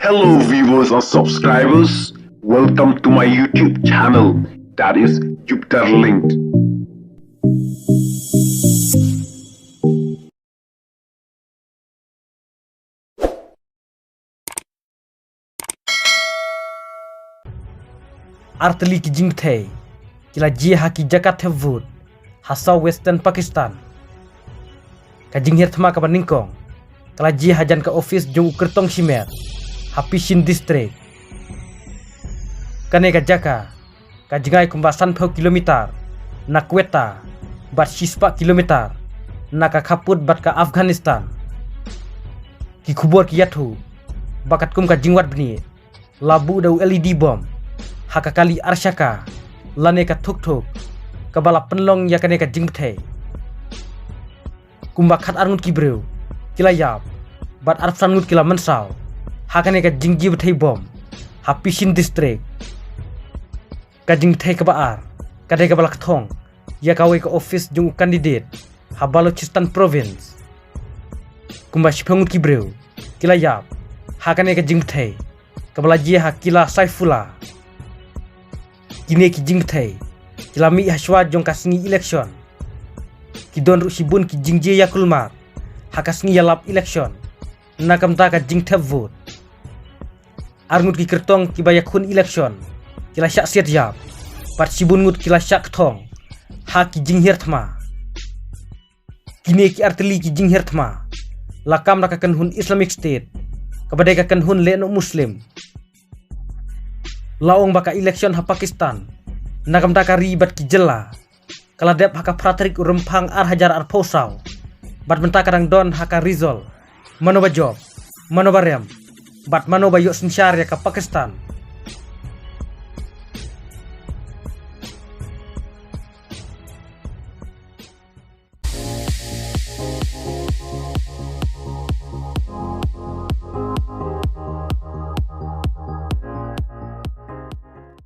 Hello viewers and subscribers, welcome to my YouTube channel, that is Jupiter Linked. Artli ki jingthe kila ji haki jakat hevud hasa Western Pakistan ka jinghir thma ka baningkong kala ji hajan ka office jong ukertong simer Hapishin district kane ka jaka ka jingai kumbasan 10 kilometer na Quetta bat 6 kilometer na ka khaput bat ka Afghanistan ki khubor ki yathu bakat kum ka jingwat bni labu dau LED bom haka kali arsyaka lane ka thuk ka bala penlong ya kane ka jingthe kumba khat arngut kibreu kila yap bat arfsan ngut kila mensaw hakane ka jingji bthei bom Hapishin district ka jingthei ka baar ka de ka balak thong ya ka ka office jung candidate ha Balochistan province kumba shiphangut kibreu kila yap hakane ka jingthei ka bala ji ha kila Saifullah kini ki jingthei kila mi haswa jong kasngi election ki don ru sibun ki jingje yakulmar hakasngi yalap election nakamta ka jingthe vote arngut ki kertong ki bayakun election kila syak siat yap pat sibun ngut kila syak thong ha ki jinghir thma kini ki artli ki jinghir thma lakam rakakan hun Islamic State kabadai ka kan hun le no muslim laong baka election ha Pakistan nakamta ka ribat ki jela kala dep haka pratrik urempang ar hajar ar posau bat menta kadang don haka rizol mano ba job mano ba rem bat mano ba yo sinsyar ya ka Pakistan